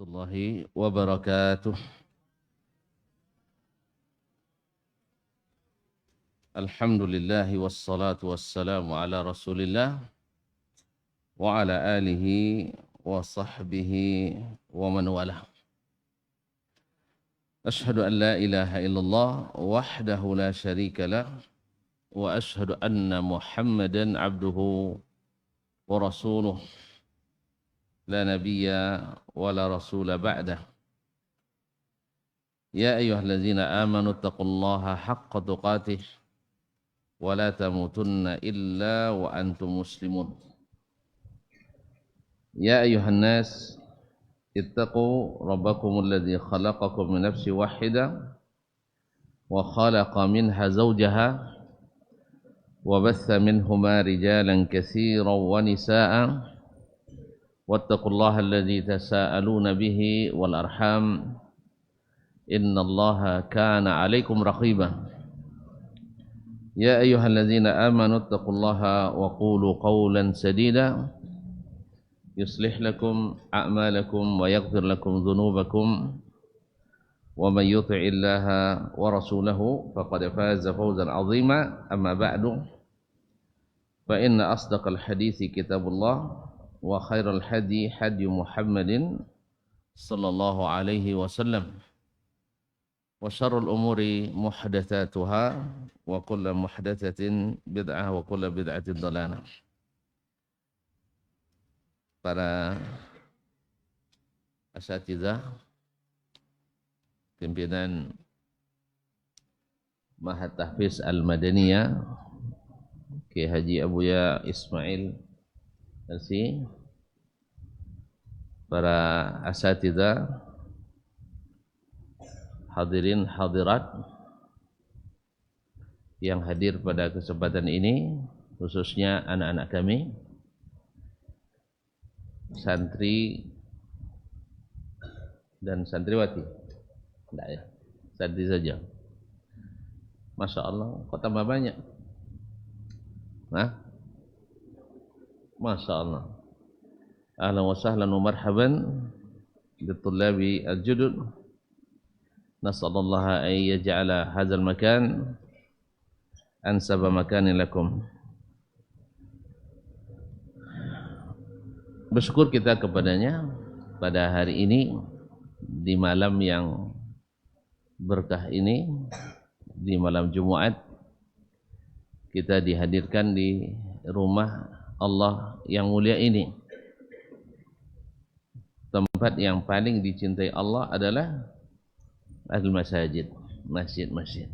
warahmatullahi wabarakatuh. Alhamdulillahi wassalatu wassalamu ala rasulillah wa ala alihi wa sahbihi wa man walah. Ashhadu an la ilaha illallah wahdahu la syarika lah wa ashhadu anna Muhammadan abduhu wa rasuluh la nabiyya wa la rasula ba'dah. Ya ayyuhallazina amanu taqullaha haqqa tuqatih wa la tamutunna illa wa antum muslimun. Ya ayyuhan nas ittaqu rabbakumul ladzi khalaqakum min nafsin wahidah wa khalaqa minha zawjaha wa batha minhuma rijalan katsiran wa nisaa'a wattaqullaha alladzi tasaaluna bihi wal arham innallaha kana 'alaikum raqiba. Ya ayyuhalladzina amanu taqullaha wa qulu qawlan sadida yuslih lakum a'malakum wa yaghfir lakum dhunubakum wa man yuti'illaha wa rasulahu faqad faza fawzan 'azima. Amma ba'du, fa inna asdaqal hadithi kitabullah wa khairal hadi hadi Muhammadin sallallahu alaihi wasallam wa syarrul umuri muhdatsatuha wa kullu muhdatsatin bid'ah wa kullu bid'atin dhalalah. Para asatidzah, pimpinan Mahat Tahfiz Al-Madaniyah, Kiai Haji Abuya Ismail Elsi, para asatidzah, hadirin hadirat yang hadir pada kesempatan ini, khususnya anak-anak kami, santri dan santriwati. Tidak ya, santri saja. Masya Allah, kok tambah banyak? Nah, Masya Allah. Ahlan wa sahlan wa marhaban bitullabi al-judud. Nas'alullaha an yaj'ala hadzal makan ansaba makanin lakum. Bersyukur kita kepadanya pada hari ini, di malam yang berkah ini, di malam Jumat, kita dihadirkan di rumah Allah yang mulia ini. Tempat yang paling dicintai Allah adalah al-masajid, masjid-masjid.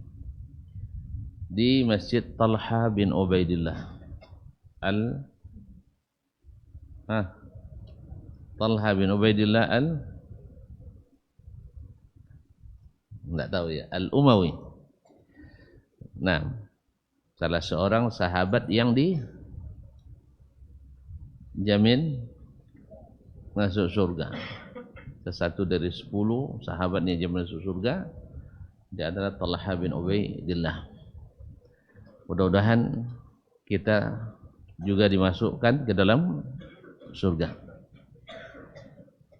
Di Masjid Talha bin Ubaidillah Talha bin Ubaidillah enggak tahu ya, Al-Umawi. Nah, salah seorang sahabat yang dijamin masuk surga. Satu dari 10 sahabat yang dijamin masuk surga, dia adalah Talha bin Ubaidillah. Mudah-mudahan kita juga dimasukkan ke dalam surga.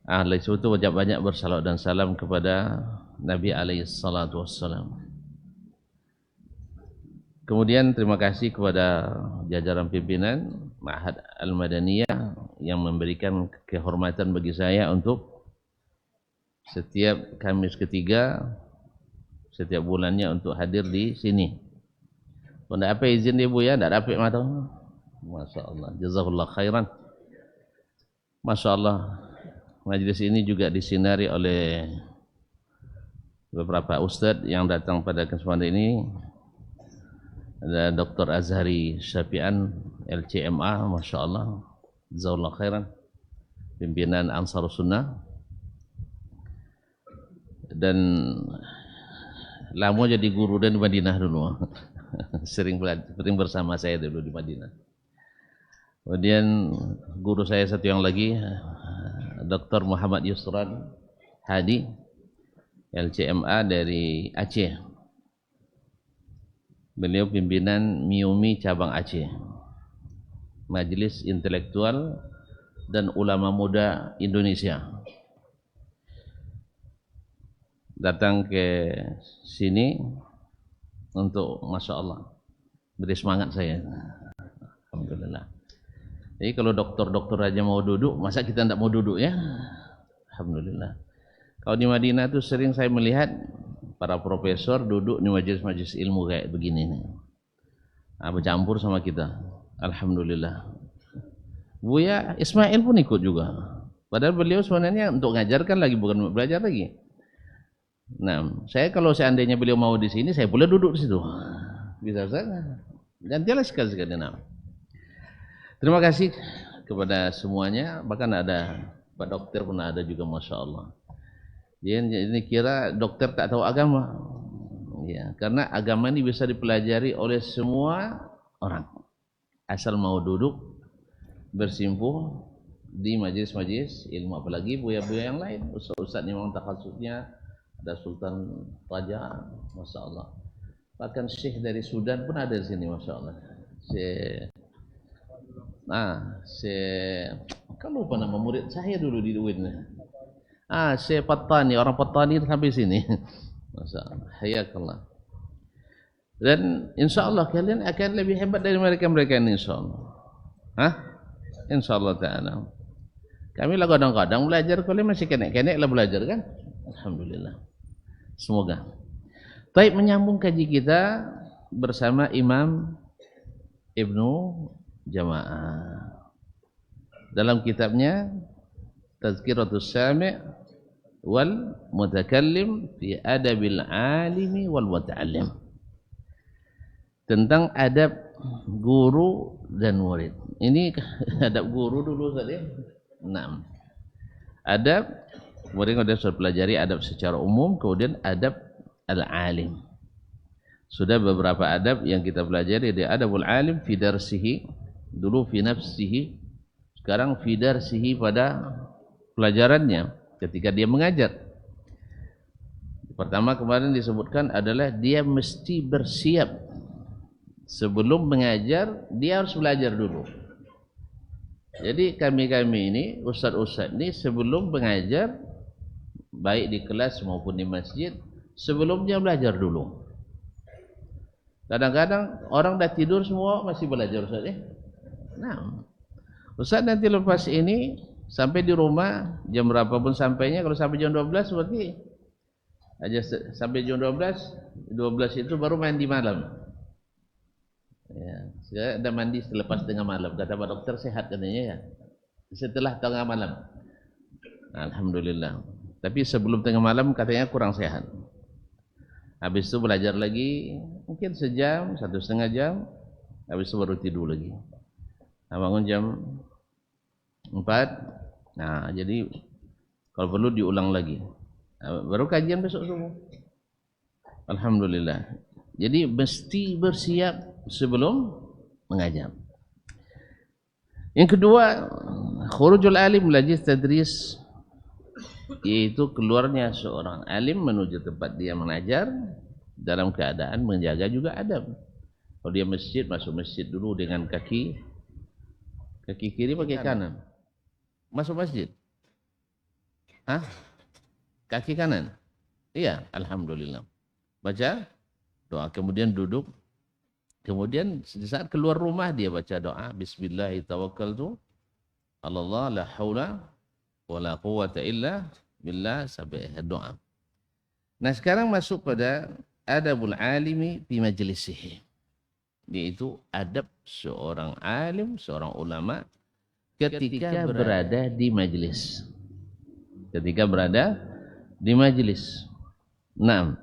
Oleh sebab itu wajib banyak bersalawat dan salam kepada Nabi alaihi salatu wassalam. Kemudian terima kasih kepada jajaran pimpinan Ma'had Al-Madaniyah yang memberikan kehormatan bagi saya untuk setiap Kamis ketiga setiap bulannya untuk hadir di sini. Kalau tidak apa izin dia Bu ya, tidak dapat mata. Masya Allah, jazakallah khairan. Masya Allah, majlis ini juga disinari oleh beberapa ustadz yang datang pada kesempatan ini. Ada Dr. Azhari Syafi'an LCMA, Masya Allah, jazakallah khairan, pimpinan Ansar Sunnah. Dan lama jadi guru dan di Madinah dulu. sering bersama saya dulu di Madinah. Kemudian guru saya satu yang lagi, Dr. Muhammad Yusran Hadi LCMA dari Aceh. Beliau pimpinan MIUMI cabang Aceh, Majelis Intelektual dan Ulama Muda Indonesia. datang ke sini untuk, masya Allah, beri semangat saya. Alhamdulillah. Jadi kalau dokter-dokter aja mau duduk, masa kita tidak mau duduk ya? Alhamdulillah. Kalau di Madinah tuh sering saya melihat para profesor duduk di majelis-majelis ilmu kayak begini nih. Bercampur sama kita. Alhamdulillah. Buya Ismail pun ikut juga. Padahal beliau sebenarnya untuk ngajarkan lagi, bukan belajar lagi. Nah, saya kalau seandainya beliau mau di sini, saya boleh duduk di situ. Bisa saja. Gantilah sekali-sekali. Nah. Terima kasih kepada semuanya. Bahkan ada Pak Dokter pun ada juga, masya Allah. Ini kira dokter tak tahu agama. Ya, karena agama ini bisa dipelajari oleh semua orang. Asal mau duduk bersimpuh di majelis-majelis ilmu, apalagi buya-buya yang lain. Ustaz-ustaz ini memang takhasusnya, ada Sultan Raja, masya Allah. Bahkan Syekh dari Sudan pun ada di sini, masya Allah. Kan lupa nama murid saya dulu di UIN. Syekh Pattani, orang Pattani sampai sini. Masya Allah, hayakallah. Dan insya Allah kalian akan lebih hebat dari mereka-mereka ini, insya Allah. Insya Allah ta'ala. Kami lah kadang-kadang belajar, kalian masih kenek-kenek lah belajar kan? Alhamdulillah. Semoga. Baik, menyambung kaji kita bersama Imam Ibnu Jama'ah. Dalam kitabnya Tazkiratus Sami' wal Mutakallim fi Adabil Alimi wal Muta'allim. Tentang adab guru dan murid. Ini adab guru dulu tadi. 6. Adab, kemudian kita sudah pelajari adab secara umum, kemudian adab al-alim. Sudah beberapa adab yang kita pelajari, di adabul alim fi darsihi, dulu fi nafsihi, sekarang fi darsihi pada pelajarannya ketika dia mengajar. Pertama kemarin disebutkan adalah dia mesti bersiap. Sebelum mengajar, dia harus belajar dulu. Jadi kami-kami ini, ustaz-ustaz ini sebelum mengajar, baik di kelas maupun di masjid, sebelumnya belajar dulu. Kadang-kadang orang dah tidur semua masih belajar, Ustaz ya. Nah, Ustaz nanti lepas ini sampai di rumah jam berapa pun sampainya, kalau sampai jam 12 berarti aja sampai jam 12 itu baru mandi malam. Ya, saya ada mandi selepas tengah malam, kata Pak Dokter sehat katanya ya. Setelah tengah malam. Alhamdulillah. Tapi sebelum tengah malam katanya kurang sehat. Habis itu belajar lagi mungkin sejam, 1,5 jam. Habis itu baru tidur lagi. Bangun jam 4. Nah, jadi kalau perlu diulang lagi. Baru kajian besok subuh. Alhamdulillah. Jadi mesti bersiap sebelum mengajar. Yang kedua, khurujul alim lajis tadris, yaitu keluarnya seorang alim menuju tempat dia mengajar dalam keadaan menjaga juga adab. Kalau dia masjid, masuk masjid dulu dengan kaki kiri pakai kanan. Masuk masjid. Kaki kanan. Iya, alhamdulillah. Baca doa, kemudian duduk. Kemudian di saat keluar rumah dia baca doa, Bismillahirrahmanirrahim, tawakkaltu 'alallah, la haula wala quwwata illa billah, sampai doa. Nah, sekarang masuk pada adabul alimi fi majlisihi, yaitu adab seorang alim, seorang ulama ketika berada di majlis. Ketika berada di majlis. Naam.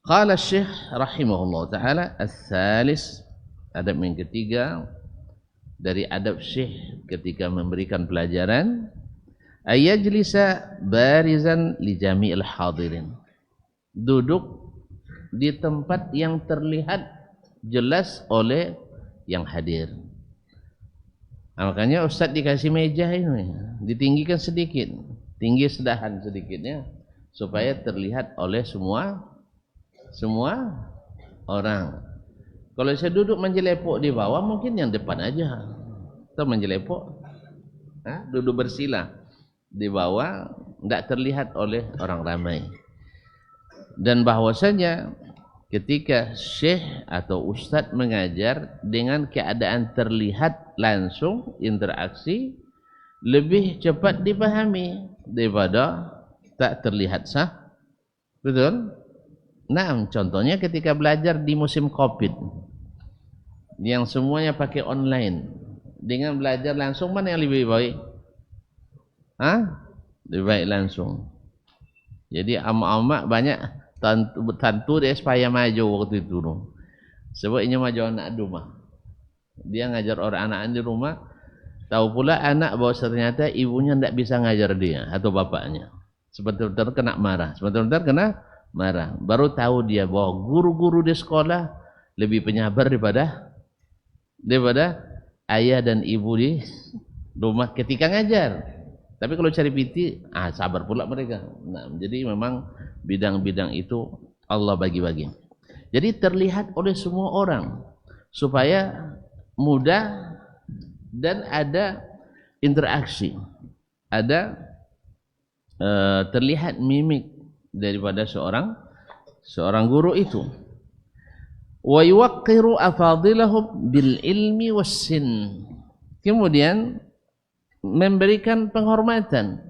Qala Syekh rahimahullah ta'ala as-salis, adab yang ketiga dari adab Syekh ketika memberikan pelajaran, ayajlisa barizan li jami'il hadirin, duduk di tempat yang terlihat jelas oleh yang hadir. Makanya Ustaz dikasih meja ini ditinggikan sedikit, tinggi sedahan sedikitnya supaya terlihat oleh semua orang. Kalau saya duduk menjelepok di bawah, mungkin yang depan aja. Atau menjelepok, duduk bersila di bawah, tidak terlihat oleh orang ramai. Dan bahwasanya ketika syekh atau ustadz mengajar dengan keadaan terlihat langsung interaksi, lebih cepat dipahami daripada tak terlihat sah. Betul? Nah, contohnya ketika belajar di musim Covid yang semuanya pakai online, dengan belajar langsung mana yang lebih baik? Lebih baik langsung. Jadi amak-amak banyak tentu dia supaya maju waktu itu. Sebab ini maju anak di rumah. Dia ngajar orang anak di rumah, tahu pula anak bahwa ternyata ibunya tidak bisa ngajar dia atau bapaknya. Sebentar-bentar kena marah, sebentar-bentar kena marah. Baru tahu dia bahwa guru-guru di sekolah lebih penyabar daripada ayah dan ibu di rumah ketika ngajar. Tapi kalau cari piti, sabar pula mereka. Nah, jadi memang bidang-bidang itu Allah bagi-bagi. Jadi terlihat oleh semua orang supaya mudah dan ada interaksi, ada terlihat mimik daripada seorang guru itu. Wa yuwaqqiru afadilahum bil ilmi wassin. Kemudian memberikan penghormatan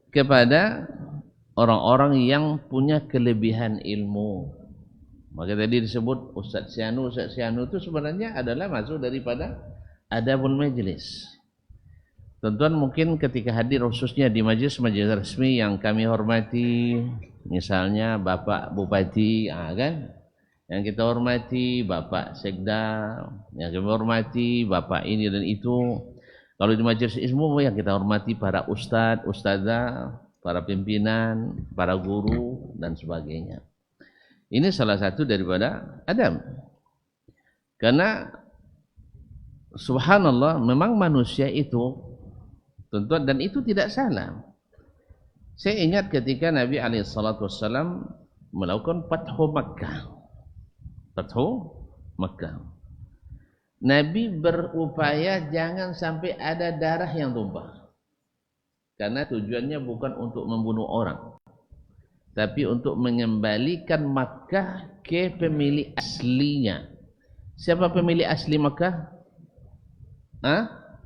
kepada orang-orang yang punya kelebihan ilmu. Maka tadi disebut Ustaz Sianu itu sebenarnya adalah masuk daripada adabul majlis. Tuan-tuan mungkin ketika hadir khususnya di majlis-majlis resmi yang kami hormati, misalnya Bapak Bupati, kan? Yang kita hormati Bapak Sekda, yang kami hormati Bapak ini dan itu. Kalau di majelis ilmu yang kita hormati para ustadz, ustadzah, para pimpinan, para guru dan sebagainya. Ini salah satu daripada adab. Karena subhanallah memang manusia itu tuan-tuan, dan itu tidak salah. Saya ingat ketika Nabi SAW melakukan Fathu Makkah. Fathu Makkah. Nabi berupaya jangan sampai ada darah yang tumpah. Karena tujuannya bukan untuk membunuh orang, tapi untuk mengembalikan Makkah ke pemilik aslinya. Siapa pemilik asli Makkah?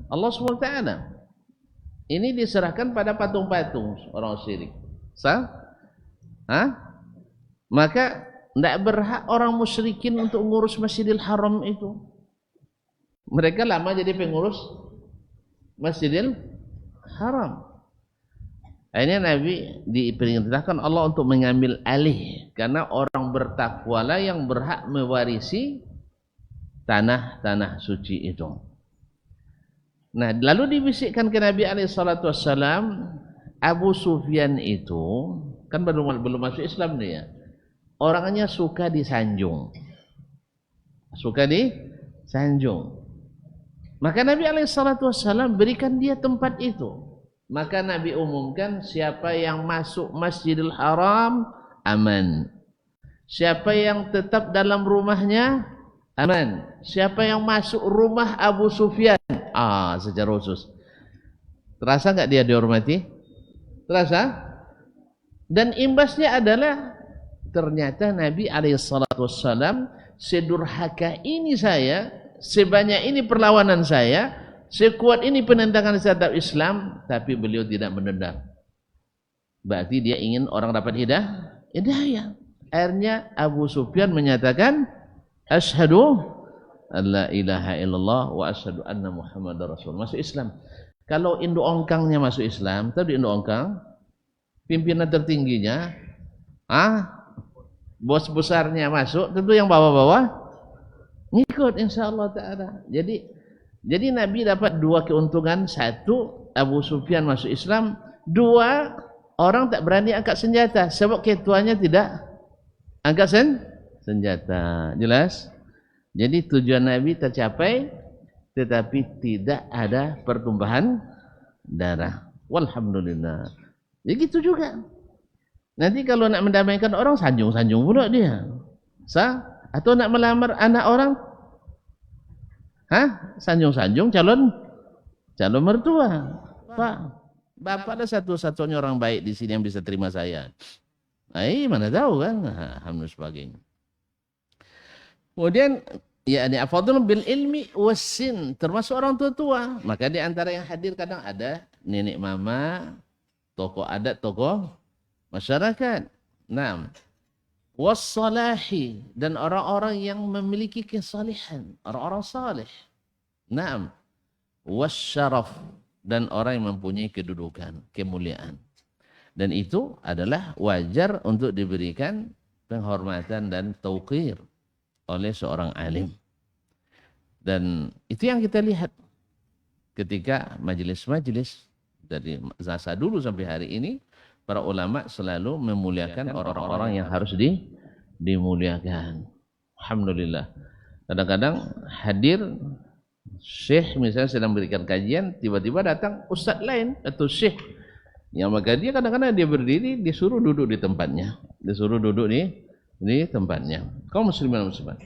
Allah SWT. Ini diserahkan pada patung-patung orang syirik. Maka tidak berhak orang musyrikin untuk mengurus Masjidil Haram itu. Mereka lama jadi pengurus Masjidil Haram. Akhirnya Nabi diperintahkan Allah untuk mengambil alih, karena orang bertakwalah yang berhak mewarisi tanah-tanah suci itu. Nah, lalu dibisikkan ke Nabi SAW, Abu Sufyan itu kan belum masuk Islam dia. Orangnya suka disanjung. Maka Nabi SAW berikan dia tempat itu. Maka Nabi umumkan siapa yang masuk Masjidil Haram aman. Siapa yang tetap dalam rumahnya aman. Siapa yang masuk rumah Abu Sufyan secara khusus. Terasa enggak dia dihormati? Terasa? Dan imbasnya adalah ternyata Nabi SAW sedurhaka ini saya, sebanyak ini perlawanan saya, sekuat ini penentangan terhadap Islam, tapi beliau tidak menendang. Berarti dia ingin orang dapat hidayah. Akhirnya Abu Sufyan menyatakan, asyhadu an la ilaha illallah wa asyhadu anna Muhammadar Rasul. Masuk Islam. Kalau induk ongkangnya masuk Islam, tahu di induk ongkang, pimpinan tertingginya, bos besarnya masuk, tentu yang bawah-bawah ngikut insyaallah taala. Jadi Nabi dapat dua keuntungan. Satu, Abu Sufyan masuk Islam. Dua, orang tak berani angkat senjata sebab ketuanya tidak angkat senjata. Jelas? Jadi tujuan Nabi tercapai, tetapi tidak ada pertumpahan darah. Walhamdulillah. Ya gitu juga. Nanti kalau nak mendamaikan orang, sanjung-sanjung pula dia. Atau nak melamar anak orang, sanjung-sanjung calon mertua. Pak, bapak adalah satu-satunya orang baik di sini yang bisa terima saya. Mana tahu kan, alhamdulillah sebagainya. Kemudian ya ini afdal bil ilmi wasin, termasuk orang tua-tua. Maka di antara yang hadir kadang ada nenek mama, tokoh adat, tokoh masyarakat. Naam. Wassalahi, dan orang-orang yang memiliki kesalehan, orang-orang saleh. Naam. Wasyaraf, dan orang yang mempunyai kedudukan, kemuliaan. Dan itu adalah wajar untuk diberikan penghormatan dan tauqir oleh seorang alim. Dan itu yang kita lihat ketika majelis-majelis dari masa dulu sampai hari ini, para ulama selalu memuliakan orang-orang yang harus dimuliakan. Alhamdulillah. Kadang-kadang hadir syekh misalnya sedang memberikan kajian, tiba-tiba datang ustadz lain atau syekh, yang maka dia kadang-kadang dia berdiri, disuruh duduk di tempatnya, disuruh duduk di tempatnya. Kaum muslimin dan muslimat.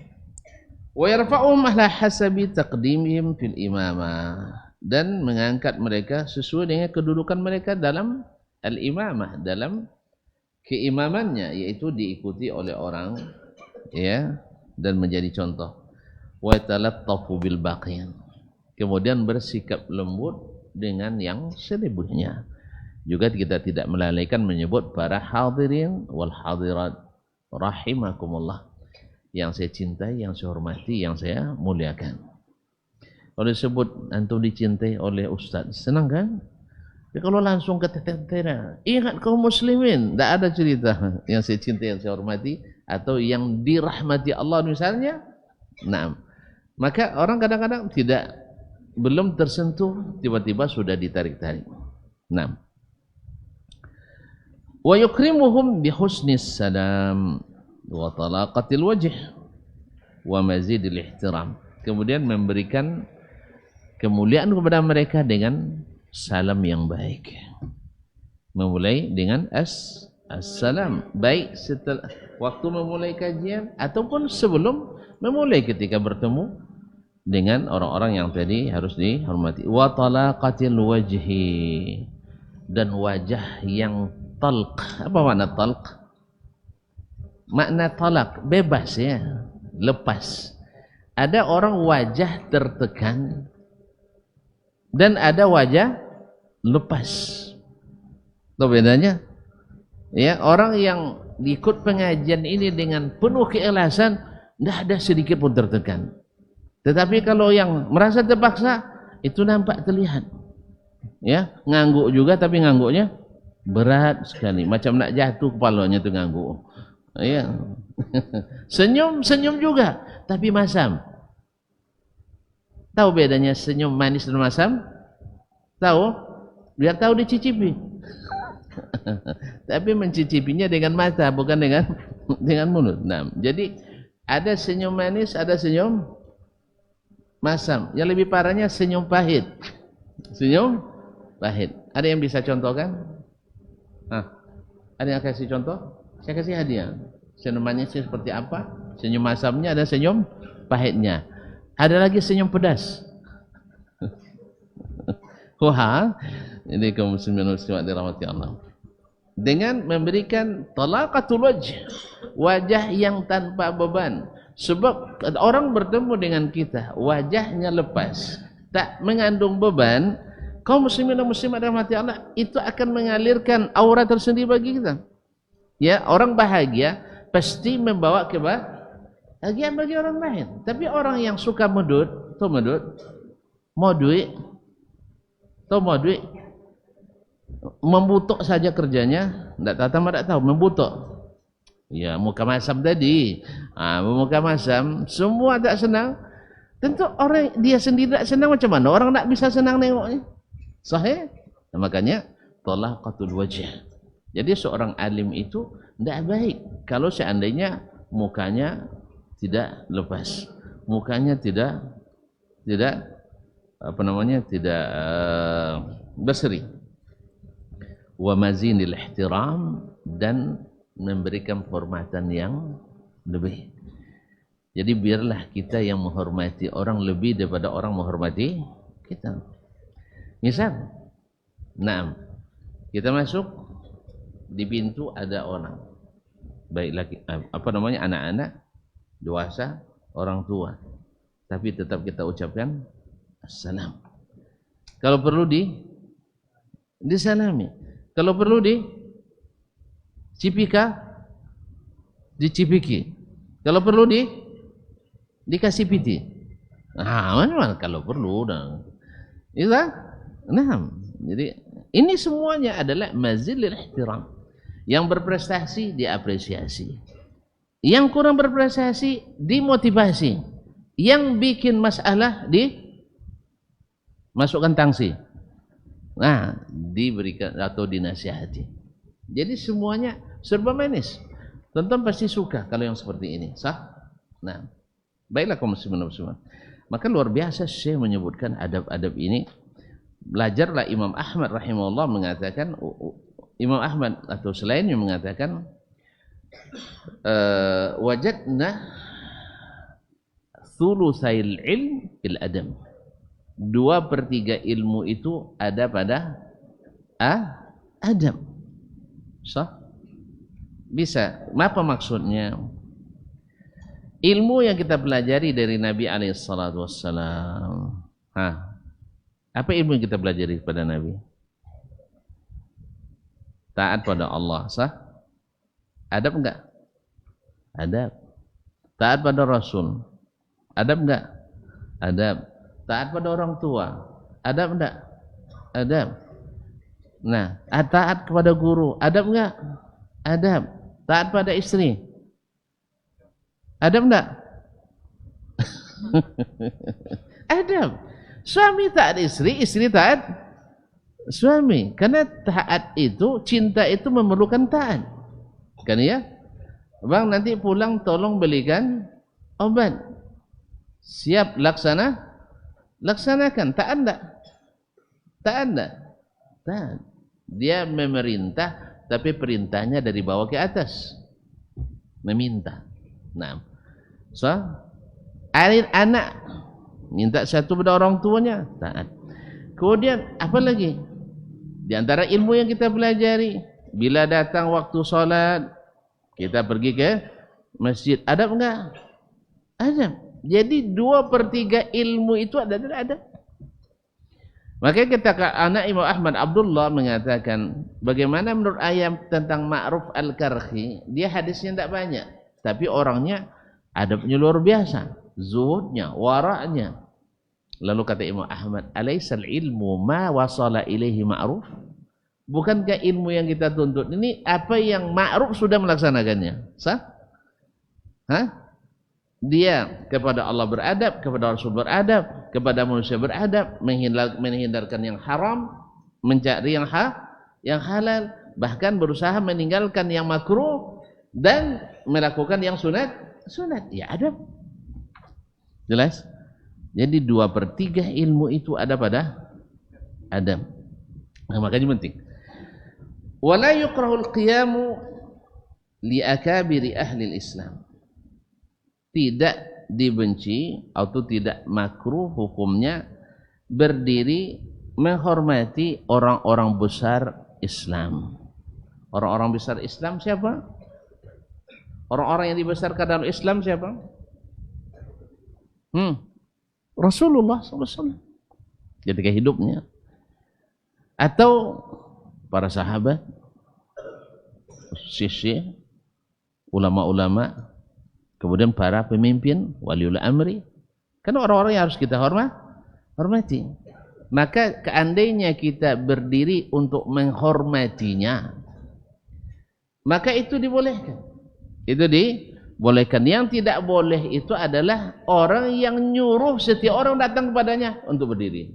Wa yarfa'uhum ala hasabi taqdimihim fil imamah, dan mengangkat mereka sesuai dengan kedudukan mereka dalam al-imamah, dalam keimamannya, yaitu diikuti oleh orang ya, dan menjadi contoh. Wa talattafu bil baqiyin, kemudian bersikap lembut dengan yang selebihnya. Juga kita tidak melalaikan menyebut para hadirin wal hadirat rahimakumullah, yang saya cintai, yang saya hormati, yang saya muliakan. Kalau disebut antum dicintai oleh ustaz, senang kan? Tapi kalau langsung ke tetera, ingat kaum muslimin, tidak ada cerita yang saya cintai, yang saya hormati, atau yang dirahmati Allah misalnya. Nah, maka orang kadang-kadang belum tersentuh, tiba-tiba sudah ditarik-tarik. Nah, wa yukrimuhum bihusnis salam wa talaqatil wajh wa mazidil ihtiram, kemudian memberikan kemuliaan kepada mereka dengan salam yang baik, memulai dengan assalam, baik setelah waktu memulai kajian ataupun sebelum memulai ketika bertemu dengan orang-orang yang tadi harus dihormati. Wa talaqatil wajhi, dan wajah yang talq. Apa makna talq? Makna talak bebas ya, lepas. Ada orang wajah tertekan dan ada wajah lepas. Tahu bedanya? Ya, orang yang ikut pengajian ini dengan penuh keikhlasan, tidak ada sedikit pun tertekan. Tetapi kalau yang merasa terpaksa, itu nampak terlihat. Ya, ngangguk juga, tapi ngangguknya berat sekali, macam nak jatuh kepalanya tu ngangguk. Ya. Senyum juga, tapi masam. Tahu bedanya senyum manis dan masam? Tahu? Biar tahu dicicipi. Tapi mencicipinya dengan mata, bukan dengan mulut. Nah, jadi ada senyum manis, ada senyum masam. Yang lebih parahnya senyum pahit. Senyum pahit. Ada yang bisa contohkan? Ada yang kasih contoh? Saya kasih hadiah. Senyum manisnya seperti apa? Senyum masamnya, ada senyum pahitnya. Ada lagi senyum pedas. Wah, ini kaum muslimin muslimat dirahmati Allah. Dengan memberikan talaqatul wajh, wajah yang tanpa beban. Sebab orang bertemu dengan kita, wajahnya lepas, tak mengandung beban, kaum muslimin dan muslimat dirahmati Allah, itu akan mengalirkan aura tersendiri bagi kita. Ya, orang bahagia pasti membawa kebahagiaan bagi orang lain. Tapi orang yang suka medut, mau duit, membutuk saja kerjanya, tidak tahu, membutuk. Ya, muka masam tadi, muka masam, semua tak senang. Tentu orang dia sendiri tak senang, macam mana orang tak bisa senang nengoknya? Sahih? Nah, makanya talaqatul wajh. Jadi seorang alim itu tidak baik kalau seandainya mukanya tidak lepas, mukanya tidak berseri. Wa mazinil ihtiram, dan memberikan penghormatan yang lebih. Jadi biarlah kita yang menghormati orang lebih daripada orang menghormati kita. Misal, kita masuk di pintu ada orang. baik lagi anak-anak, dewasa, orang tua. Tapi tetap kita ucapkan assalam. Kalau perlu disalami. Kalau perlu dicipiki. Kalau perlu dikasih piti. Mana kalau perlu dah. Jadi ini semuanya adalah mazilil ihtiram. Yang berprestasi diapresiasi. Yang kurang berprestasi dimotivasi. Yang bikin masalah dimasukkan tangsi. Diberikan atau dinasihati. Jadi semuanya serba manis. Tonton pasti suka kalau yang seperti ini, sah? Baiklah kaum muslimin muslimat. Maka luar biasa Syekh menyebutkan adab-adab ini. Belajarlah Imam Ahmad rahimahullah mengatakan, Imam Ahmad atau selainnya mengatakan, wajadna thulutsail ilm bil adab. 2/3 ilmu itu ada pada adab. Sah? Bisa. Apa maksudnya? Ilmu yang kita pelajari dari Nabi alaihissalatu wassalam. Apa ilmu yang kita pelajari pada Nabi? Taat pada Allah, sah? Adab enggak? Adab. Taat pada Rasul. Adab enggak? Adab. Taat pada orang tua. Adab enggak? Adab. Taat kepada guru. Adab enggak? Adab. Taat pada istri. Adab enggak? Adab. Suami taat istri, istri taat suami. Karena taat itu, cinta itu memerlukan taat. Kan ya? Bang nanti pulang tolong belikan obat. Siap laksanakan. Taat enggak? Taat enggak? Taat. Dia memerintah tapi perintahnya dari bawah ke atas. Meminta. Anak minta satu pada orang tuanya, taat. Kemudian apa lagi? Di antara ilmu yang kita pelajari, bila datang waktu sholat, kita pergi ke masjid. Adab enggak? Adab. Jadi 2/3 ilmu itu ada. Makanya anak Imam Ahmad Abdullah mengatakan, bagaimana menurut ayat tentang Ma'ruf al-Karhi? Dia hadisnya tidak banyak, tapi orangnya adabnya luar biasa, zuhudnya, waraknya. Lalu kata Imam Ahmad, alaisal ilmu ma wasala ilaihi ma'ruf? Bukankah ilmu yang kita tuntut ini apa yang ma'ruf sudah melaksanakannya? Sah? Dia kepada Allah beradab, kepada Rasul beradab, kepada manusia beradab, menghindarkan yang haram, mencari yang halal, bahkan berusaha meninggalkan yang makruh dan melakukan yang sunat. Ya adab. Jelas? Jadi 2/3 ilmu itu ada pada adab. Makanya penting. Wala yukrahul qiyamu li akabiri ahli Islam. Tidak dibenci atau tidak makruh hukumnya berdiri menghormati orang-orang besar Islam. Orang-orang besar Islam siapa? Orang-orang yang dibesarkan dalam Islam siapa? Rasulullah SAW ketika hidupnya, atau para sahabat, syekh, ulama-ulama, kemudian para pemimpin, waliul amri. Kan orang-orang yang harus kita hormati. Maka seandainya kita berdiri untuk menghormatinya, maka itu dibolehkan. Itu dibolehkan. Yang tidak boleh itu adalah orang yang nyuruh setiap orang datang kepadanya untuk berdiri.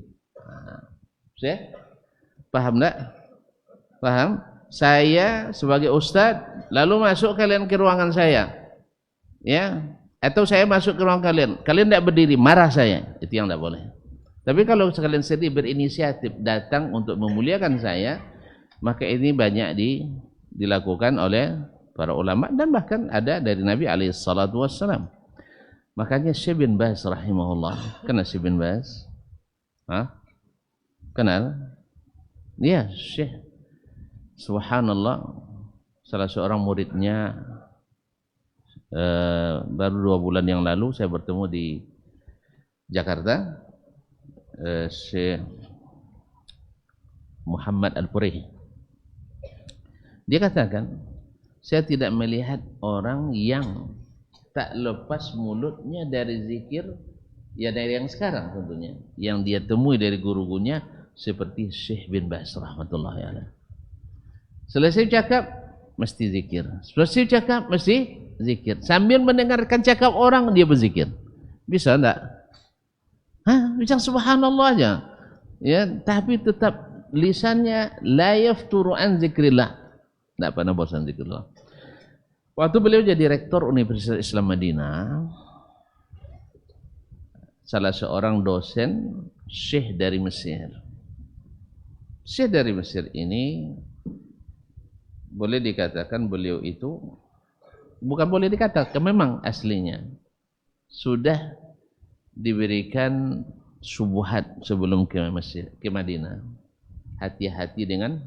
Paham enggak? Paham? Saya sebagai ustadz lalu masuk kalian ke ruangan saya. Ya, atau saya masuk ke ruang kalian tidak berdiri, marah saya, itu yang tidak boleh. Tapi kalau sekalian sendiri berinisiatif datang untuk memuliakan saya, maka ini banyak dilakukan oleh para ulama dan bahkan ada dari Nabi alaihissalatu wassalam. Makanya Syekh bin Baz rahimahullah, kenal Syekh bin Baz? Kenal? Iya, Syekh. Subhanallah, salah seorang muridnya Baru 2 bulan yang lalu saya bertemu di Jakarta, Syekh Muhammad Al-Purih. Dia katakan, saya tidak melihat orang yang tak lepas mulutnya dari zikir, ya dari yang sekarang tentunya, yang dia temui dari guru-gurunya seperti Syekh bin Baz rahmatullahi alaih. Selesai cakap mesti zikir, selesai cakap mesti zikir, sambil mendengarkan cakap orang dia berzikir. Bisa enggak? Bicara subhanallah aja, ya, tapi tetap lisannya la yafturu an zikrillah, enggak pernah bosan zikrillah. Waktu beliau jadi rektor Universitas Islam Madinah, salah seorang dosen syekh dari Mesir. Syekh dari Mesir ini boleh dikatakan beliau itu, bukan boleh dikatakan, memang aslinya sudah diberikan subuhat sebelum ke Mesir, ke Madinah. Hati-hati dengan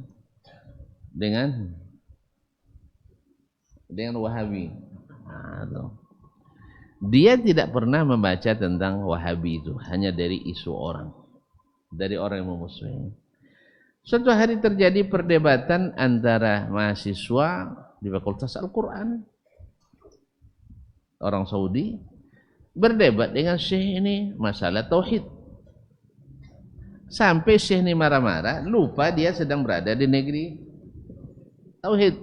Wahabi. Dia tidak pernah membaca tentang Wahabi itu, hanya dari isu orang, dari orang yang memusuhi. Suatu hari terjadi perdebatan antara mahasiswa di Fakultas Al-Quran, orang Saudi, berdebat dengan Syekh ini masalah tauhid. Sampai Syekh ini marah-marah, lupa dia sedang berada di negeri tauhid,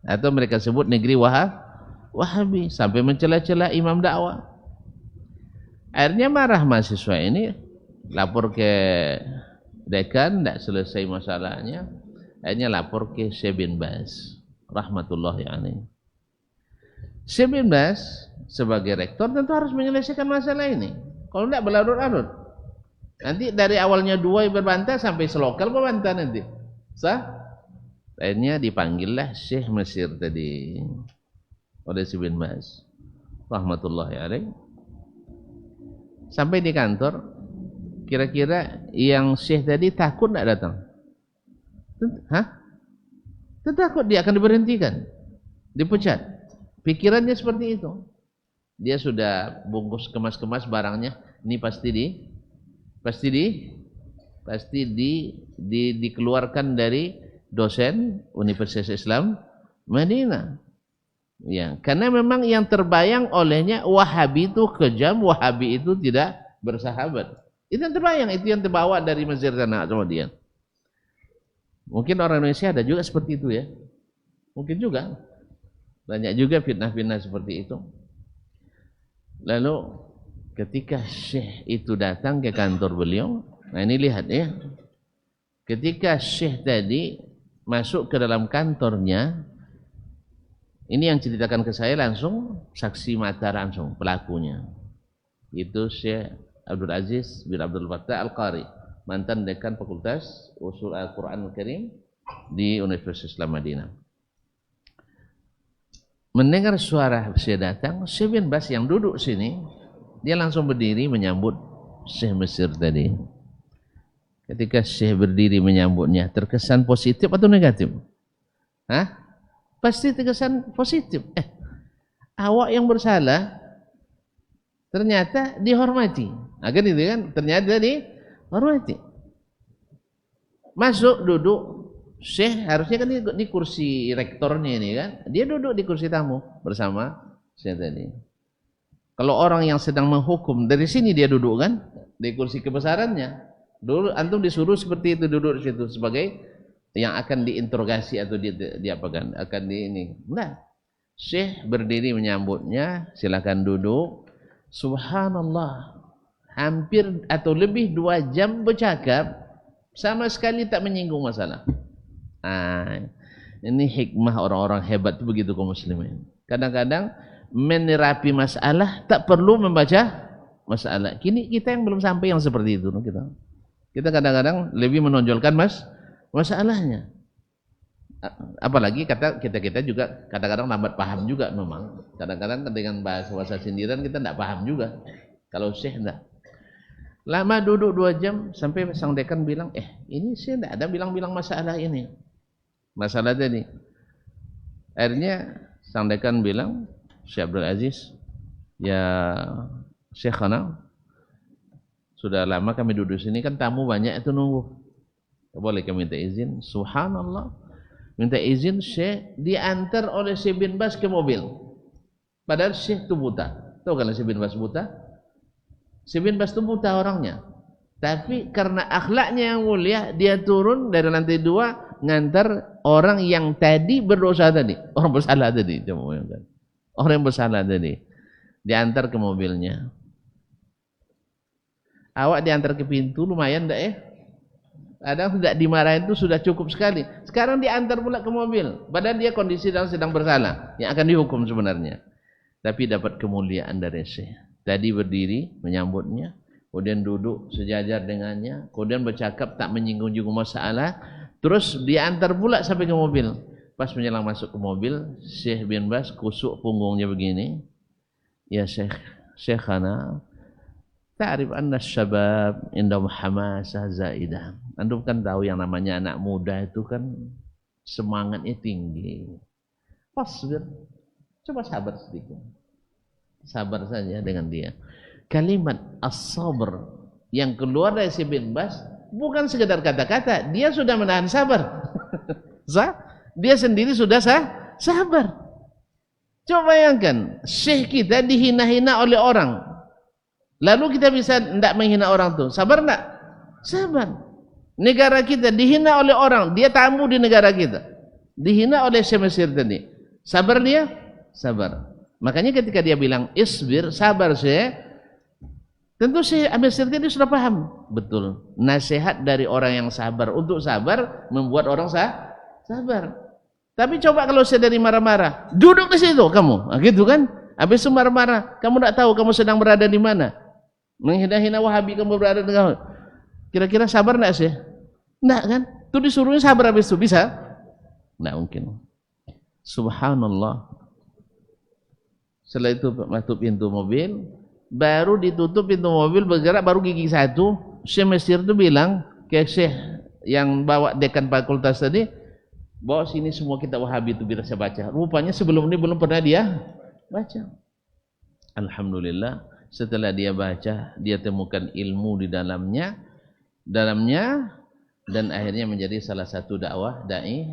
atau mereka sebut negeri Wahabi, sampai mencela-cela imam dakwah. Akhirnya marah mahasiswa ini, lapor ke dekan, tidak selesai masalahnya, akhirnya lapor ke Syekh bin Baz rahmatullahi alaih. Syekh bin Baz sebagai rektor tentu harus menyelesaikan masalah ini. Kalau tidak berlarut-larut, nanti dari awalnya 2 berbantah sampai selokal berbantah nanti. Sah? Akhirnya dipanggillah Syekh Mesir tadi oleh Syekh bin Baz rahmatullahi alaih. Sampai di kantor, kira-kira yang Syekh tadi takut tidak datang? Takut dia akan diberhentikan, dipecat. Pikirannya seperti itu. Dia sudah bungkus kemas-kemas barangnya. Ini pasti dikeluarkan dari dosen Universitas Islam Madinah. Ya, karena memang yang terbayang olehnya Wahabi itu kejam, Wahabi itu tidak bersahabat. Itu yang terbayang, itu yang terbawa dari Mesir sana kemudian. Mungkin orang Indonesia ada juga seperti itu ya. Mungkin juga. Banyak juga fitnah-fitnah seperti itu. Lalu ketika Syekh itu datang ke kantor beliau, nah ini lihat ya. Ketika Syekh tadi masuk ke dalam kantornya, ini yang ceritakan ke saya langsung, saksi mata langsung pelakunya. Itu Syekh Abdul Aziz bin Abdul Fattah Al-Qari, mantan dekan Fakultas Usul Al-Quran Al-Karim di Universitas Islam Madinah. Mendengar suara Syekh datang, Syekh bin Baz yang duduk sini, dia langsung berdiri menyambut Syekh Mesir tadi. Ketika Syekh berdiri menyambutnya, terkesan positif atau negatif? Pasti terkesan positif. Awak yang bersalah ternyata dihormati. Agar itu kan, ternyata dihormati. Masuk, duduk. Syekh harusnya kan di kursi rektornya ini kan, dia duduk di kursi tamu bersama Syekh tadi. Kalau orang yang sedang menghukum dari sini dia duduk kan di kursi kebesarannya. Dulu antum disuruh seperti itu, duduk di situ sebagai yang akan diinterogasi atau diapakan, akan di ini. Nah, Syekh berdiri menyambutnya, silakan duduk. Subhanallah, hampir atau lebih 2 jam bercakap, sama sekali tak menyinggung masalah. Ini hikmah orang-orang hebat itu begitu kaum muslimin. Kadang-kadang menerapi masalah tak perlu membaca masalah. Kini kita yang belum sampai yang seperti itu. Kita kadang-kadang lebih menonjolkan masalahnya. Apalagi kita juga kadang-kadang lambat paham juga memang. Kadang-kadang dengan bahasa sindiran kita tidak paham juga. Kalau Syekh tidak. Lama duduk 2 jam sampai sang dekan bilang, ini Syekh tidak ada bilang-bilang masalah ini. Masalah tadi. Akhirnya sang dekan bilang, Syekh Abdul Aziz, ya Syekhana, sudah lama kami duduk sini kan tamu banyak itu nunggu. Boleh kami minta izin? Subhanallah, minta izin Syekh diantar oleh Syekh bin Bas ke mobil. Padahal Syekh itu buta. Tahu kan Syekh bin Bas buta? Syekh bin Bas itu buta orangnya. Tapi karena akhlaknya yang mulia, dia turun dari lantai 2 ngantar orang yang tadi berdosa tadi, orang bersalah tadi, orang yang bersalah tadi, diantar ke mobilnya. Awak diantar ke pintu lumayan enggak ya? Kadang tidak dimarahin itu sudah cukup sekali. Sekarang diantar pula ke mobil, padahal dia kondisi sedang bersalah, yang akan dihukum sebenarnya. Tapi dapat kemuliaan dari Syekh. Tadi berdiri menyambutnya, kemudian duduk sejajar dengannya, kemudian bercakap tak menyinggung-nyinggung masalah, terus diantar pula sampai ke mobil. Pas menjelang masuk ke mobil, Syekh bin Bas kusuk punggungnya begini. Ya Syekhana, ta'rif anna syabab indahum hamasah zaidah. Antum kan tahu yang namanya anak muda itu kan semangatnya tinggi. Fasbir, coba sabar sedikit. Sabar saja dengan dia. Kalimat as-sabr yang keluar dari Syekh bin Bas bukan sekedar kata-kata, dia sudah menahan sabar. Dia sendiri sudah sabar. Coba bayangkan, Syekh kita dihina-hina oleh orang, lalu kita bisa tidak menghina orang tuh, sabar enggak? Sabar. Negara kita dihina oleh orang, dia tamu di negara kita, dihina oleh Syekh Mesir tadi, sabar dia? Sabar. Makanya ketika dia bilang isbir, sabar Syekh, tentu Syekh Mesir tadi sudah paham betul nasihat dari orang yang sabar. Untuk sabar membuat orang sabar. Tapi coba kalau saya dari marah-marah, duduk di situ kamu, nah, gitu kan? Habis itu marah-marah, kamu tidak tahu kamu sedang berada di mana, menghina-hina Wahabi kamu berada di mana. Kira-kira sabar tidak sih? Tidak kan? Itu disuruhnya sabar, habis itu bisa? Tidak mungkin. Subhanallah. Setelah itu masuk pintu mobil, baru ditutup pintu mobil, bergerak baru gigi satu. Syekh Mesir itu bilang ke Syekh yang bawa dekan fakultas tadi, bawa sini semua kitab Wahabi itu biar saya baca. Rupanya sebelum ini belum pernah dia baca. Alhamdulillah, setelah dia baca, dia temukan ilmu di dalamnya, dan akhirnya menjadi salah satu dakwah dai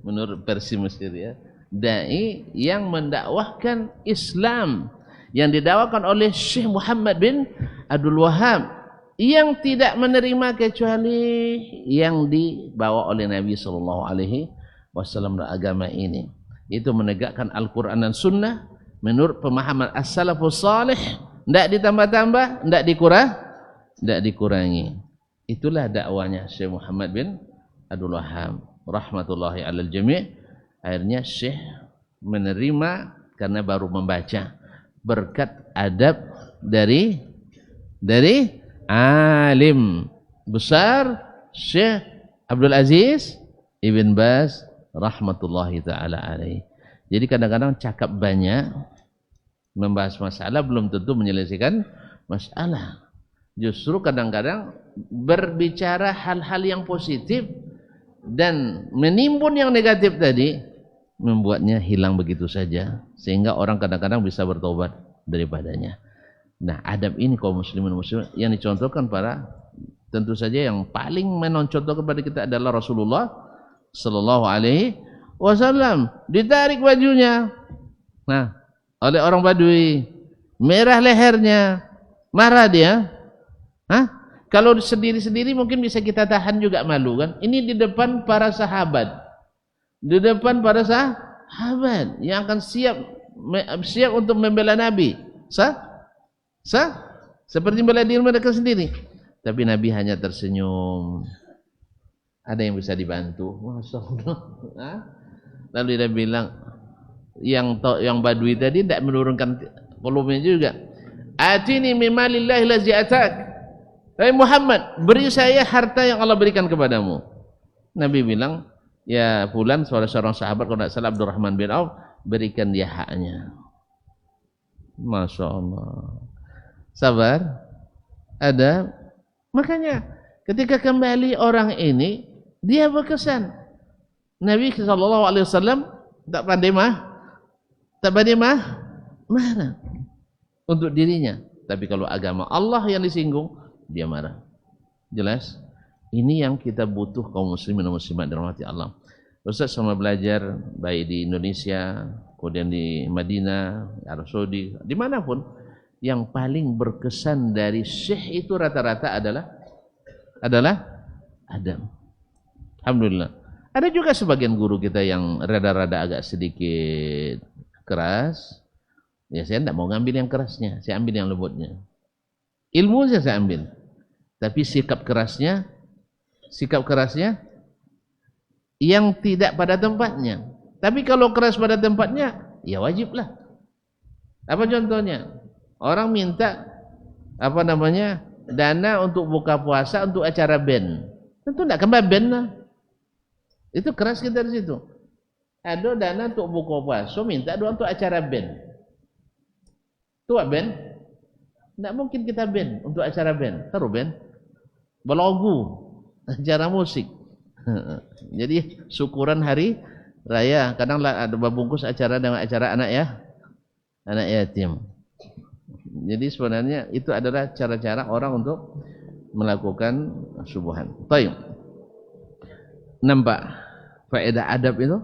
menurut versi Mesir ya, dai yang mendakwahkan Islam, yang didakwakan oleh Syekh Muhammad bin Abdul Wahhab, yang tidak menerima kecuali yang dibawa oleh Nabi SAW dan agama ini. Itu menegakkan Al-Quran dan Sunnah menurut pemahaman as-salafus salih, tidak ditambah-tambah, tidak dikurangi. Itulah dakwanya Syekh Muhammad bin Abdul Wahhab rahmatullahi alal jami'. Akhirnya Syekh menerima karena baru membaca, berkat adab dari alim besar Syekh Abdul Aziz Ibn Baz rahmatullahi ta'ala alaih. Jadi kadang-kadang cakap banyak membahas masalah belum tentu menyelesaikan masalah. Justru kadang-kadang berbicara hal-hal yang positif dan menimbun yang negatif tadi membuatnya hilang begitu saja, sehingga orang kadang-kadang bisa bertobat daripadanya. Nah, adab ini kaum muslimin muslimat yang dicontohkan para, tentu saja yang paling mencontoh kepada kita adalah Rasulullah sallallahu alaihi wasallam. Ditarik bajunya, nah, oleh orang Badui, merah lehernya, marah dia. Kalau sendiri-sendiri mungkin bisa kita tahan juga malu kan. Ini di depan para sahabat, di depan para sahabat yang akan siap untuk membela Nabi, seperti membela diri mereka sendiri. Tapi Nabi hanya tersenyum. Ada yang bisa dibantu, Masya Allah. Lalu dia bilang, yang Badui tadi tidak menurunkan volumenya juga. Atini mimalillahi lazi atak. Hai Muhammad, beri saya harta yang Allah berikan kepadamu. Nabi bilang, ya fulan, seorang sahabat kalau tidak salah Abdurrahman bin Auf, berikan dia haknya. Masya Allah. Sabar, ada. Makanya ketika kembali orang ini, dia berkesan. Nabi SAW tak pandai marah untuk dirinya. Tapi kalau agama Allah yang disinggung, dia marah. Jelas? Ini yang kita butuh kaum muslimin dan muslimat dirahmati Allah. Ustaz sama belajar baik di Indonesia, kemudian di Madinah, Arab Saudi, dimanapun, yang paling berkesan dari syekh itu rata-rata adalah adab. Alhamdulillah. Ada juga sebagian guru kita yang rada-rada agak sedikit keras. Ya saya tidak mau ngambil yang kerasnya, saya ambil yang lembutnya. Ilmu saya ambil. Tapi sikap kerasnya yang tidak pada tempatnya. Tapi kalau keras pada tempatnya, ya wajiblah. Apa contohnya? Orang minta dana untuk buka puasa untuk acara band. Tentu tidak kembali band lah. Itu keras kita di situ. Ada dana untuk buka puasa, minta doa untuk acara band. Tuh band? Tidak mungkin kita band untuk acara band. Taruh band, berlagu, acara musik. Jadi syukuran hari raya. Kadang ada berbungkus acara dengan acara anak yatim. Jadi sebenarnya itu adalah cara-cara orang untuk melakukan subuhan. Baik. Nampak faedah adab itu?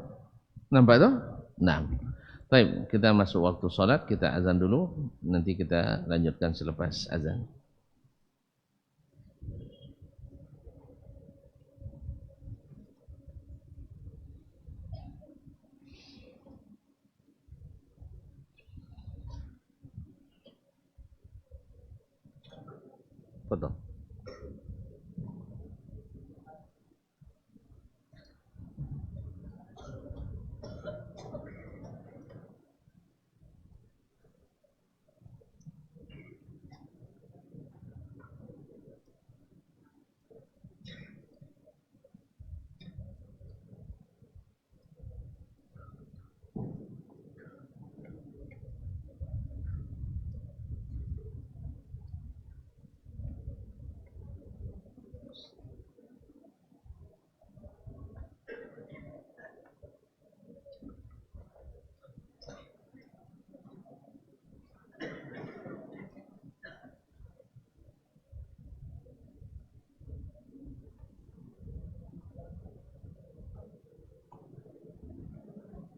Nampak itu? Nah. Baik, kita masuk waktu salat, kita azan dulu, nanti kita lanjutkan selepas azan. Betul.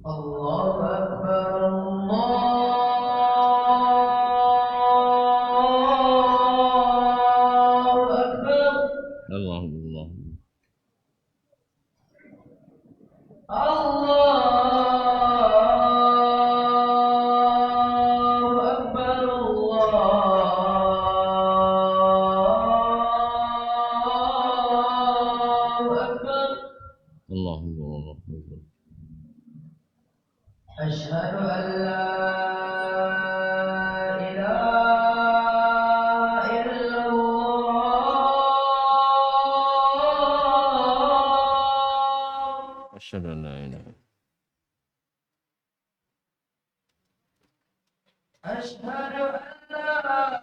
Allahu Akbar, Allahu Akbar. Allah. Allahu Akbar, Allahu Akbar. Allah. Asyhadu an la ilaha illallah. Asyhadu an la ilaha. Asyhadu an la ilaha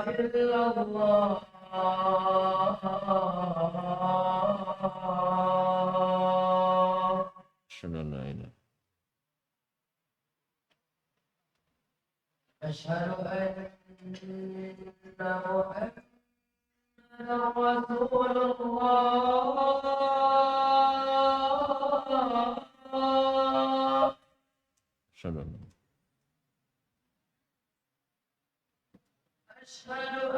illallah. Asyhadu an la ilaha. Asyhadu anna Muhammadan Rasulullah. Asyhadu an la. Asyhadu anna Muhammadan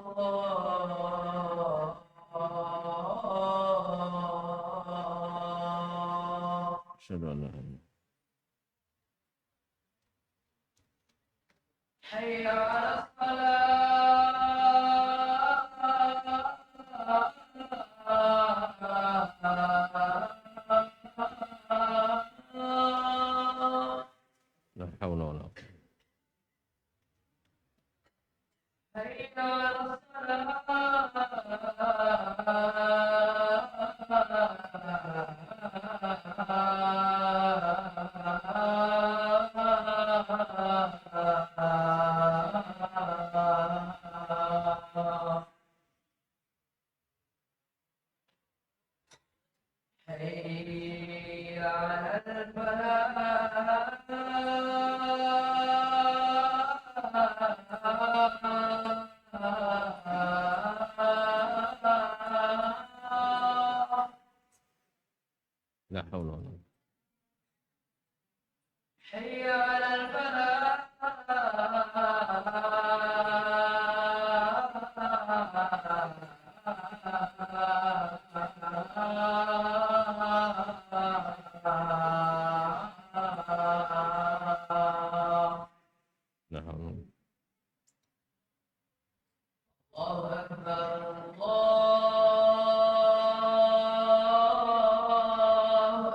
Rasulullah. Asyhadu an la ilaha. Hayya 'alas salah. La haula wala quwwata. Hayya 'alas salah. حي على الفلاح نعم. الله أكبر الله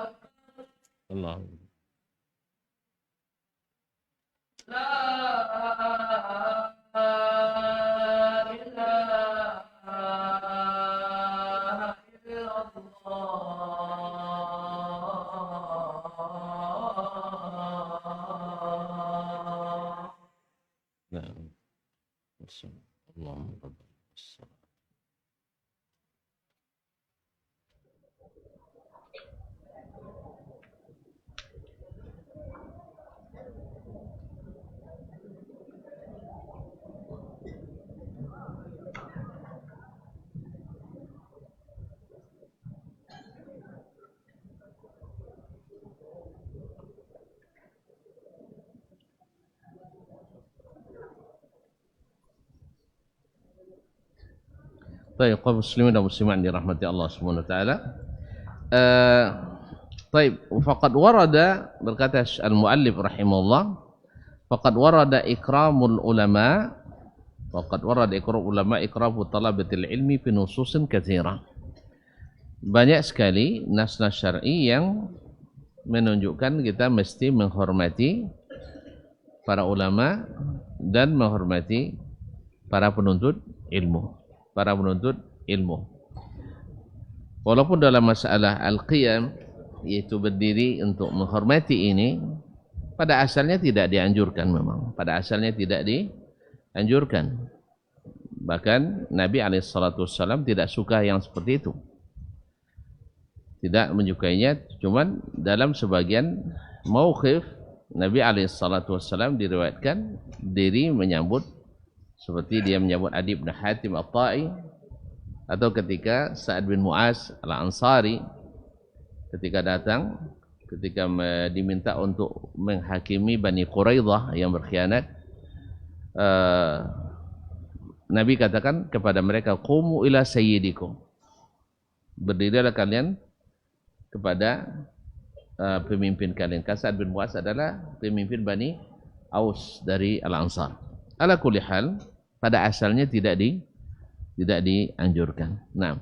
أكبر الله. لا إله إلا الله. نعم. اللهم رب الصلاة. Baik, kaum muslimin dan muslimat dirahmati Allah Subhanahu wa taala. Baik, faqad warada, berkata al-muallif rahimahullah, faqad warada ikramul ulama, faqad warada ikramul ulama ikramu talabatil ilmi fi nususin katsirah. Banyak sekali nas-nas syar'i yang menunjukkan kita mesti menghormati para ulama dan menghormati para penuntut ilmu. Para penuntut ilmu. Walaupun dalam masalah al-qiyam, yaitu berdiri untuk menghormati ini, pada asalnya tidak dianjurkan memang. Pada asalnya tidak dianjurkan. Bahkan Nabi SAW tidak suka yang seperti itu. Tidak menyukainya, cuman dalam sebagian mauqif Nabi SAW diriwayatkan diri menyambut, seperti dia menyambut Adi bin Hatim At-Ta'i, atau ketika Sa'ad bin Mu'az Al-Ansari ketika datang, ketika diminta untuk menghakimi Bani Quraidah yang berkhianat, Nabi katakan kepada mereka, qumu ila sayyidikum, berdirilah kalian kepada pemimpin kalian. Sa'ad bin Mu'az adalah pemimpin Bani Aus dari Al-Ansar. Ala kulli hal, pada asalnya tidak dianjurkan. Nah,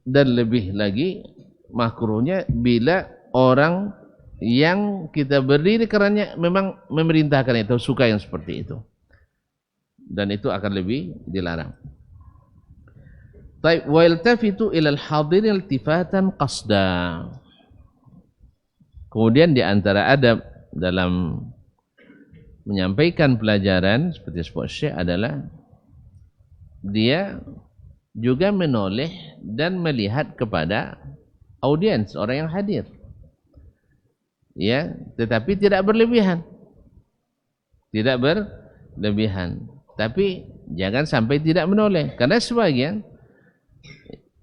dan lebih lagi makruhnya bila orang yang kita berdiri karena memang memerintahkan itu, suka yang seperti itu, dan itu akan lebih dilarang. Taib wa iltafitu ilal hadirin iltifatan qasda. Kemudian di antara adab dalam menyampaikan pelajaran seperti sebuah syekh adalah dia juga menoleh dan melihat kepada audiens, orang yang hadir, ya, tetapi tidak berlebihan, tapi jangan sampai tidak menoleh, karena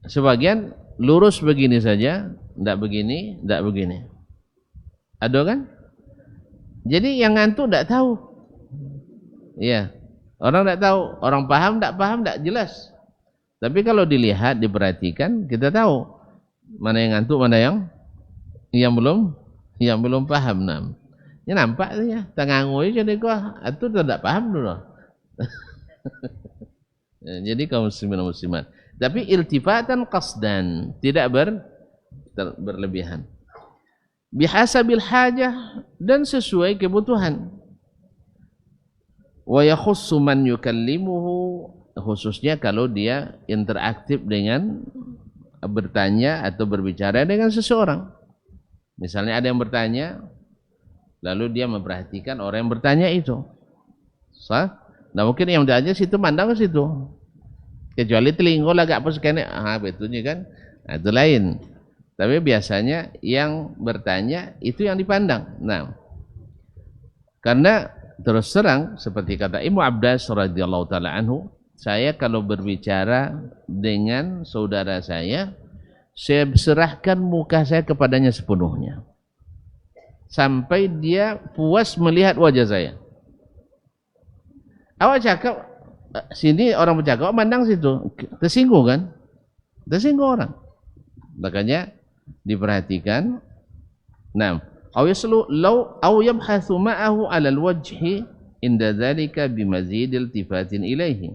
sebagian lurus begini saja, tidak begini, ada kan? Jadi yang ngantuk tidak tahu, ya, orang tidak tahu, orang paham tidak jelas. Tapi kalau dilihat, diperhatikan, kita tahu mana yang ngantuk, mana yang belum paham. Nah, ini nampak ya, tangangui jadi kau itu tidak paham dulu. Jadi kaum muslimin dan muslimat, tapi iltifatan qasdan, tidak berlebihan. Bihasabil hajah, dan sesuai kebutuhan. Wa yakhussu man yukallimuhu, khususnya kalau dia interaktif dengan bertanya atau berbicara dengan seseorang. Misalnya ada yang bertanya, lalu dia memperhatikan orang yang bertanya itu. Nah, mungkin yang bertanya situ mandang ke situ, kecuali telingo lah gak pas kene, betulnya kan, nah, itu lain. Tapi biasanya yang bertanya itu yang dipandang. Nah, karena terus terang seperti kata Ibnu Abbas radhiyallahu taala anhu, saya kalau berbicara dengan saudara saya serahkan muka saya kepadanya sepenuhnya. sampai dia puas melihat wajah saya. Awak cakap sini, orang bercakap mandang situ, tersinggung kan? Tersinggung orang. Makanya diperhatikan. Naam, aw yaslu law aw yabhathu ma'ahu 'ala al-wajhi inda dzalika bimazid iltifatin ilaihi.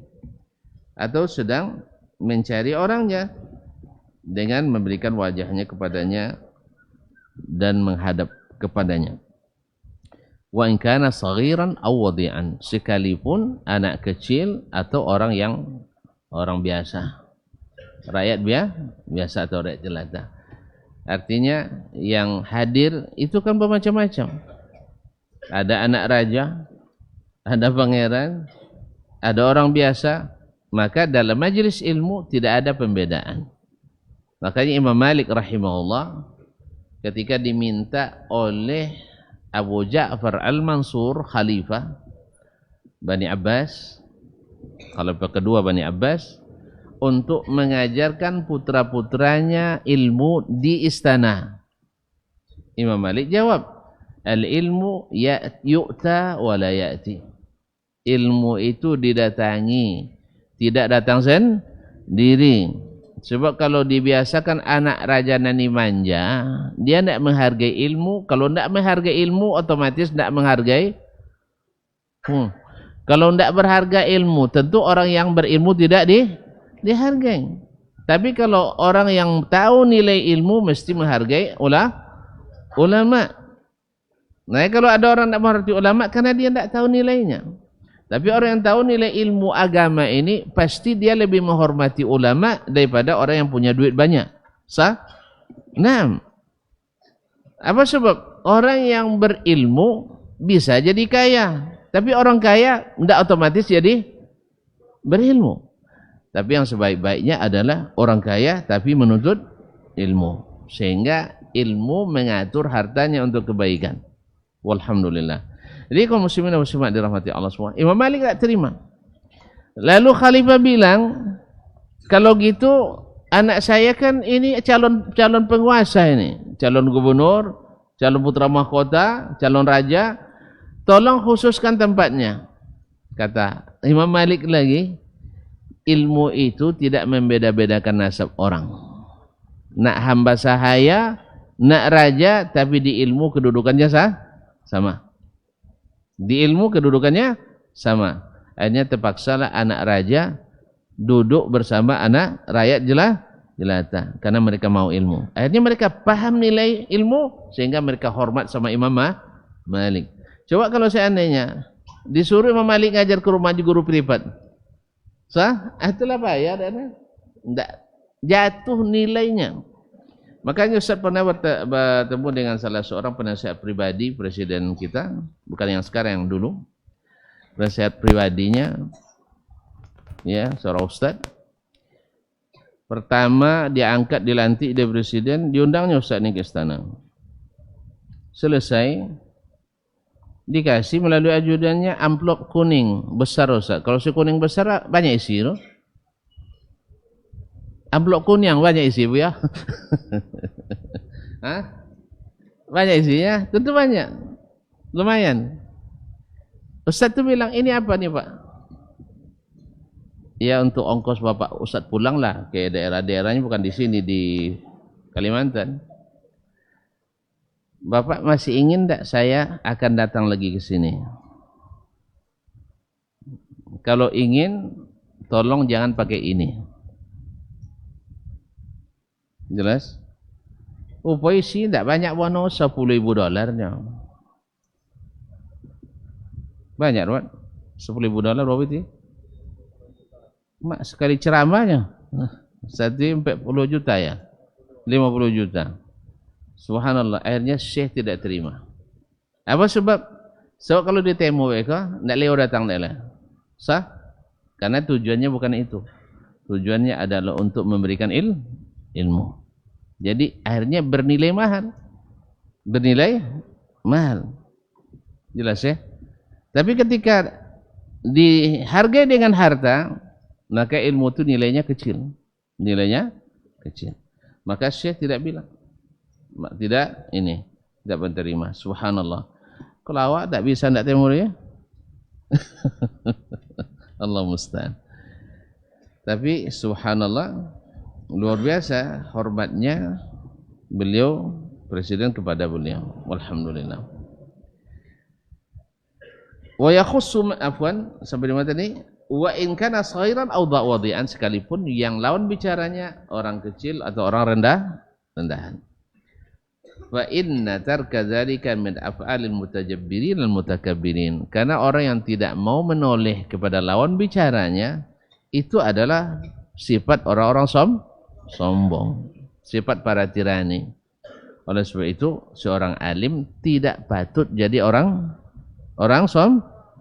Atau sedang mencari orangnya dengan memberikan wajahnya kepadanya dan menghadap kepadanya. Wa in kana saghiran aw wadi'an, sekalipun anak kecil atau orang biasa, rakyat biasa atau rakyat jelata. Artinya yang hadir itu kan bermacam-macam. Ada anak raja, ada pangeran, ada orang biasa. Maka dalam majlis ilmu tidak ada pembedaan. Makanya Imam Malik rahimahullah ketika diminta oleh Abu Ja'far Al-Mansur, khalifah Bani Abbas, khalifah kedua Bani Abbas, untuk mengajarkan putra-putranya ilmu di istana. Imam Malik jawab, al-ilmu yu'ta wa la ya'ti. Ilmu itu didatangi, tidak datang sendiri. Sebab kalau dibiasakan anak raja nani manja, dia tidak menghargai ilmu. Kalau tidak menghargai ilmu, otomatis tidak menghargai. Kalau tidak berharga ilmu, tentu orang yang berilmu tidak dihargai. Tapi kalau orang yang tahu nilai ilmu mesti menghargai ulama. Nah, kalau ada orang tidak menghargai ulama karena dia tidak tahu nilainya. Tapi orang yang tahu nilai ilmu agama ini pasti dia lebih menghormati ulama daripada orang yang punya duit banyak. Nah, apa sebab? Orang yang berilmu bisa jadi kaya, tapi orang kaya tidak otomatis jadi berilmu. Tapi yang sebaik-baiknya adalah orang kaya tapi menuntut ilmu, sehingga ilmu mengatur hartanya untuk kebaikan. Walhamdulillah. Jadi kaum muslimin dan muslimat dirahmati Allah semua, Imam Malik tak terima. Lalu khalifah bilang, kalau gitu anak saya kan ini calon penguasa ini, calon gubernur, calon putra mahkota, calon raja, tolong khususkan tempatnya. Kata Imam Malik lagi, ilmu itu tidak membeda-bedakan nasab orang. Nak hamba sahaya, nak raja, tapi di ilmu kedudukannya sama. Di ilmu kedudukannya sama. Akhirnya terpaksalah anak raja duduk bersama anak rakyat jelata karena mereka mau ilmu. Akhirnya mereka paham nilai ilmu sehingga mereka hormat sama Imam Malik. Coba kalau seandainya disuruh Imam Malik ngajar ke rumah guru privat, itulah bayar, tidak jatuh nilainya. Makanya Ustaz pernah bertemu dengan salah seorang penasihat pribadi presiden kita, bukan yang sekarang, yang dulu. Penasihat pribadinya, ya, seorang Ustaz. Pertama diangkat, dilantik dia presiden, diundangnya Ustaz ini ke istana. Selesai, dikasih melalui ajudannya amplop kuning besar Ustaz. Kalau si kuning besar banyak isi, no? Amplop kuning banyak isi, Bu, ya. Banyak isinya? Tentu banyak. Lumayan. Ustaz tu bilang, ini apa nih, Pak? Ya, untuk ongkos Bapak Ustaz pulang lah ke daerah-daerahnya, bukan di sini, di Kalimantan. Bapak masih ingin tak saya akan datang lagi ke sini? Kalau ingin, tolong jangan pakai ini. Jelas? Puisi tidak banyak bono, $10,000. Banyak, Pak. $10,000 berapa itu? Mak, sekali ceramahnya 40 juta ya, 50 juta. Subhanallah, akhirnya Syekh tidak terima. Apa sebab? Sebab kalau ditemu mereka, tidak lewat datang lah. Sah? Karena tujuannya bukan itu. Tujuannya adalah untuk memberikan ilmu. Jadi akhirnya bernilai mahal. Bernilai mahal. Jelas ya? Tapi ketika dihargai dengan harta, maka ilmu itu nilainya kecil. Nilainya kecil. Maka Syekh tidak bilang. Tidak ini. tidak menerima. Subhanallah. Kalau awak tak bisa tidak timur ya. Allah musta'an. Tapi subhanallah, luar biasa hormatnya beliau presiden kepada beliau. Alhamdulillah. Wa yakhussu afwan sampai di mana tadi? Wa in kana saghiran aw dha'wadi'an, sekalipun yang lawan bicaranya orang kecil atau orang rendahan. Wa inna tarka dzalika min af'alil mutajabbirin al mutakabbirin, karena orang yang tidak mau menoleh kepada lawan bicaranya itu adalah sifat orang-orang sombong, sifat para tirani. Oleh sebab itu seorang alim tidak patut jadi orang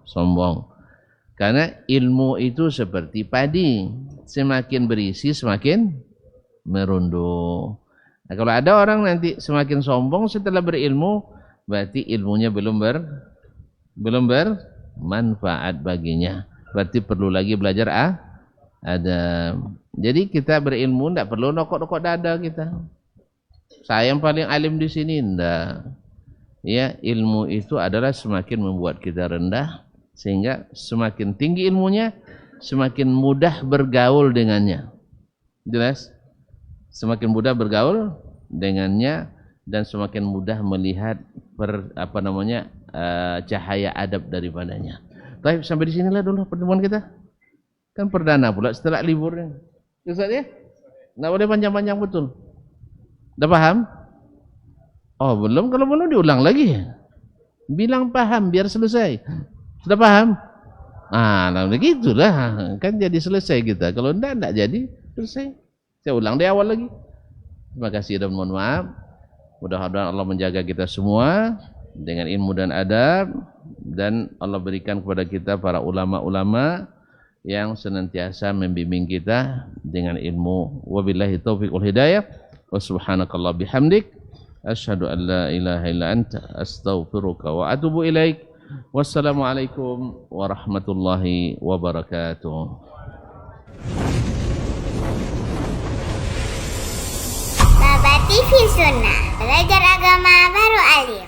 sombong, karena ilmu itu seperti padi, semakin berisi semakin merunduk. Nah, kalau ada orang nanti semakin sombong setelah berilmu, berarti ilmunya belum bermanfaat baginya. Berarti perlu lagi belajar adab. Jadi kita berilmu tidak perlu nokok-nokok dada kita. Saya yang paling alim di sini, enggak. Ya, ilmu itu adalah semakin membuat kita rendah, sehingga semakin tinggi ilmunya, semakin mudah bergaul dengannya. Jelas? Semakin mudah bergaul dengannya dan semakin mudah melihat cahaya adab daripadanya. Baik, sampai di sinilah dulu pertemuan kita. Kan perdana pula setelah liburnya. Ustaz ya? Enggak boleh panjang-panjang betul. Udah paham? Oh, belum? Kalau belum diulang lagi. Bilang paham biar selesai. Sudah paham? Nah, begitulah. Kan jadi selesai kita. Kalau enggak jadi selesai. Saya ulang dari awal lagi. Terima kasih dan mohon maaf. Mudah-mudahan Allah menjaga kita semua dengan ilmu dan adab, dan Allah berikan kepada kita para ulama-ulama yang senantiasa membimbing kita dengan ilmu. Wabillahi taufiq wal hidayah. Wa subhanakallah bihamdik asyhadu an la ilaha illa anta astaghfiruka wa atubu ilaik. Wassalamualaikum warahmatullahi wabarakatuh. Baba TV Sunnah, belajar agama baru alim.